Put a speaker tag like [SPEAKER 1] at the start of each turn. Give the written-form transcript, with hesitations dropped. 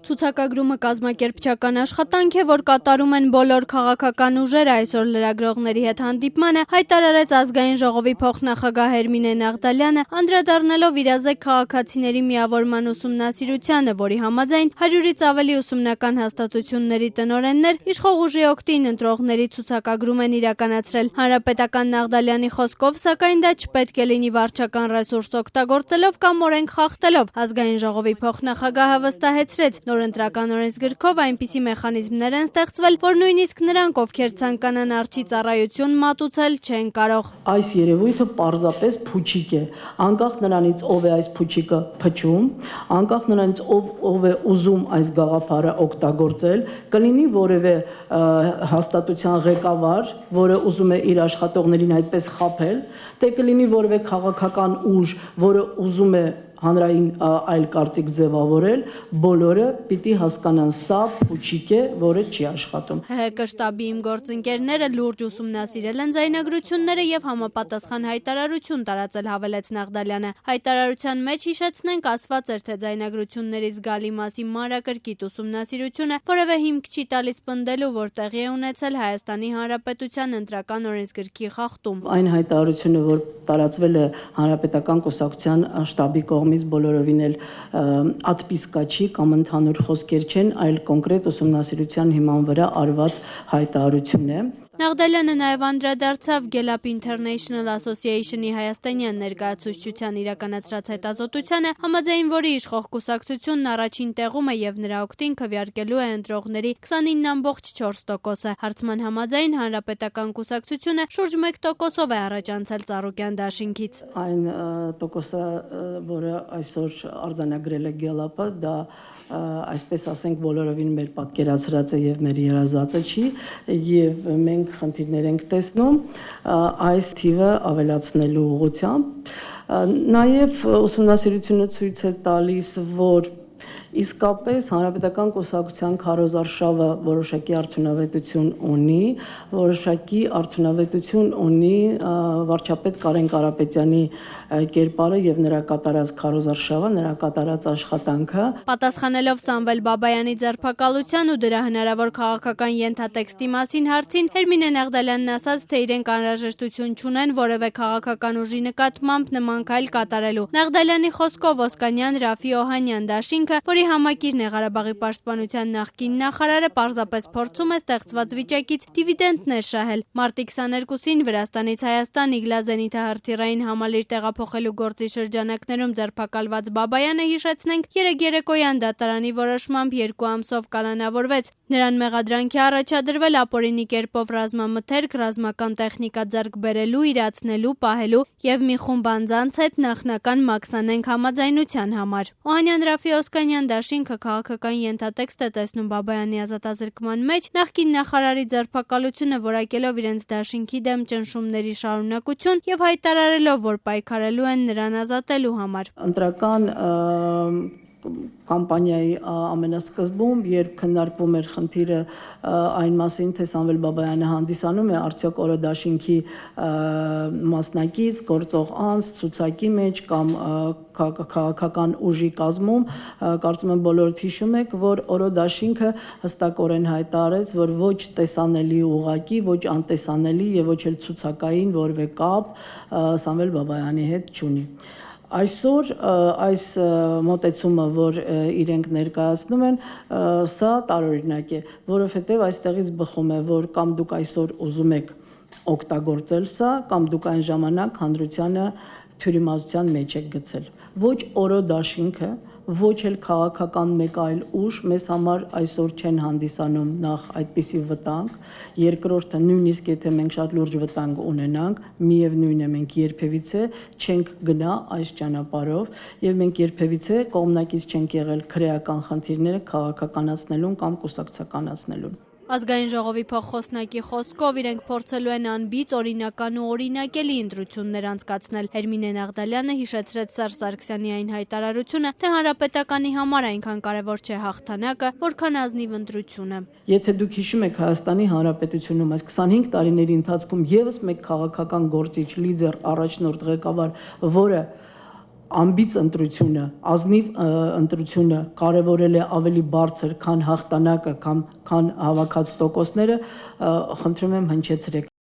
[SPEAKER 1] Ցուցակագրումը կազմակերպչական աշխատանք է, որ կատարում են բոլոր քաղաքական ուժերը, այսօր լրագրողների հետ հանդիպմանը հայտարարեց Ազգային ժողովի փոխնախագահ Հերմինե Նաղդալյանը, անդրադառնալով իրազեկ քաղաքացիների միավորման ուսումնասիրությանը, որի համաձայն 100-ից ավելի ուսումնական հաստատությունների տնօրեններ իշխող ուժի օգտին ընտրողների ցուցակագրում են իրականացրել։ Հանրապետական Նաղդալյանի խոսքով, սակայն դա չպետք է լինի վարչական ռեսուրս օգտագործելով կամ օրենք խախտելով։ Ազգային ժողովի փոխնախագահը վստահեցրեց, նոր ընտրական օրենսգրքով այնպիսի մեխանիզմներ են ստեղծվել, որ նույնիսկ նրանք, ովքեր ցանկանան արջի ծառայություն մատուցել, չեն կարող։
[SPEAKER 2] Այս երևույթը պարզապես փուչիկ է, անկախ նրանից ով է այս փուչիկը փչում, անկախ նրանից ով է ուզում այս գաղափարը օգտագործել, կլինի որևէ հաստատության ղեկավար, որը ուզում է իր աշխատողներին այդպես խաբել, թե կլինի որևէ քաղաքական ուժ, որը ուզում է հանրային այլ կարծիք ձևավորել, բոլորը պիտի հասկանան, սա փուչիկ է, որը չի աշխատում։
[SPEAKER 1] ՀՀԿ շտաբի իմ գործընկերները լուրջ ուսումնասիրել են ձայնագրությունները եւ համապատասխան հայտարարություն տարածել, հավելեց Նաղդալյանը։ Հայտարարության մեջ հիշեցնենք, ասված էր, թե ձայնագրությունների զգալի մասի մանրակրկիտ ուսումնասիրությունը որևէ հիմք չի տալիս պնդելու, որ տեղի է ունեցել Հայաստանի Հանրապետության ընտրական օրենսգրքի խախտում։
[SPEAKER 2] Այն հայտարարությունը, որ տարածվել է Հանրապետական կուսակցության շտաբի կողմից, բոլորովին էլ ատպիսկա չի կամ ընդհանուր խոսքեր չեն, այլ կոնկրետ ուսումնասիրության հիման վրա արված հայտարարություն է։
[SPEAKER 1] Նաղդալյանը նաև անդրադարձավ Gallup International Association-ի հայաստանյան ներկայացուցչության իրականացրած հետազոտությանը, համաձայն որի իշխող կուսակցությունն առաջին տեղում է եւ նրա օգտին քվեարկելու է ընտրողների 29.4%-ը։ Հարցման համաձայն Հանրապետական կուսակցությունը շուրջ 1%-ով է առաջանցել Ծառուկյան դաշինքից։
[SPEAKER 2] Այն տոկոսը, որը այսօր արձանագրել է Gallup-ը, դա այսպես ասենք բոլորովին մեր պատկերացրած է եւ մեր երազածը չի, եւ մենք խնդիրներ ենք տեսնում այս թիվը ավելացնելու ուղղությամբ։ Նաեւ ուսումնասիրությունը ցույց է տալիս, որ իսկապես Հանրապետական կուսակցության քարոզարշավը որոշակի արդյունավետություն ունի վարչապետ Կարեն Կարապետյանի կերպարը եւ նրա կատարած քարոզարշավը, նրա կատարած աշխատանքը։
[SPEAKER 1] Պատասխանելով Սամվել Բաբայանի ձերբակալության ու դրա հնարավոր քաղաքական ենթատեքստի մասին հարցին, Հերմինե Նաղդալյանն ասաց, թե իրենք անհրաժեշտություն չունեն որևէ քաղաքական ուժի նկատմամբ նման քայլ կատարելու։ Նաղդալյանի խոսքով Օսկանյան Ռաֆի Օհանյան դաշինքը, որի համակիրն է Ղարաբաղի պաշտպանության նախկին նախարարը, պարզապես փորձում է ստեղծված վիճակից դիվիդենտներ շահել։ Մարտի 22-ին Վրաստանից Հայաստան Իգլա զենիթահրթիռային համալիր տեղափոխելու գործի շրջանակներում ձերբակալված Բաբայանը, հիշեցնենք, երեկ երեկոյան դատարանի որոշմամբ 2 ամսով կալանավորվեց։ Նրան մեղադրանք է առաջադրվել ապօրինի կերպով ռազմամթերք, ռազմական տեխնիկա ձեռք բերելու, իրացնելու, պահելու եւ մի խումբ անձանց հետ նախնական մաքսանենգ համաձայնության համար։ Օհանյան Ռաֆի Օսկանյան դաշինքը քաղաքական ենթատեքստ է տեսնում Բաբայանի ազատազրկման մեջ, նախկին նախարարի ձերբակալությունը որակելով իրենց դաշինքի դեմ ճնշումների շարունակություն եւ հայտարարելով, որ պայքարելու են նրան ազատելու համար։
[SPEAKER 2] Ընտրական կամպանիայի ամենասկզբում, երբ քննարկվում էր խնդիրը այն մասին, թե Սամվել Բաբայանը հանդիսանում է արդյոք օրո դաշինքի մասնակից, գործող անձ, ցուցակի մեջ կամ քաղաքական ուժի կազմում, կարծում եմ բոլորդ հիշում եք, որ օրո դաշինքը հստակորեն հայտարարեց, որ ոչ տեսանելի ուղղակի, ոչ անտեսանելի եւ ոչ էլ ցուցակային որևէ կապ Սամվել Բաբայանի հետ չունի։ Այսօր այս մոտեցումը, որ իրենք ներկայացնում են, սա տարօրինակ է, որովհետև այստեղից բխում է, որ կամ դուք այսօր ուզում եք օգտագործել սա, կամ դուք այն ժամանակ հանրությանը թյուրիմացության մեջ եք գցել։ Ոչ օրո դաշինքը, ոչ էլ քաղաքական մեկ այլ ուժ մեզ համար այսօր չեն հանդիսանում նախ այդպիսի վտանգ, երկրորդը նույնիսկ եթե մենք շատ լուրջ վտանգ ունենանք, միևնույն է մենք երբևիցե չենք գնա այս ճանապարհով եւ մենք երբևիցե կողմնակից չենք եղել քրեական խնդիրները քաղաքականացնելուն կամ կուսակցականացնելուն։
[SPEAKER 1] Ազգային ժողովի փոխխոսնակի խոսքով իրենք փորձելու են անբիծ, օրինական ու օրինակելի ընտրություններ անցկացնել։ Հերմինե Նաղդալյանը հիշեցրեց Սերժ Սարգսյանի այն հայտարարությունը, թե Հանրապետականի համար այնքան կարևոր չէ հաղթանակը, որքան ազնիվ ընտրությունը։
[SPEAKER 2] Եթե դուք հիշում եք Հայաստանի Հանրապետությունում այս 25 տարիների ընթացքում եւս մեկ քաղաքական գործիչ, լիդեր, առաջնորդ, ղեկավար, որը ամբից ընտրությունը, ազնիվ ընտրությունը կարևորել է ավելի բարձր, քան հաղթանակը կամ քան հավաքած տոկոսները, խնդրում եմ հնչեցրեք։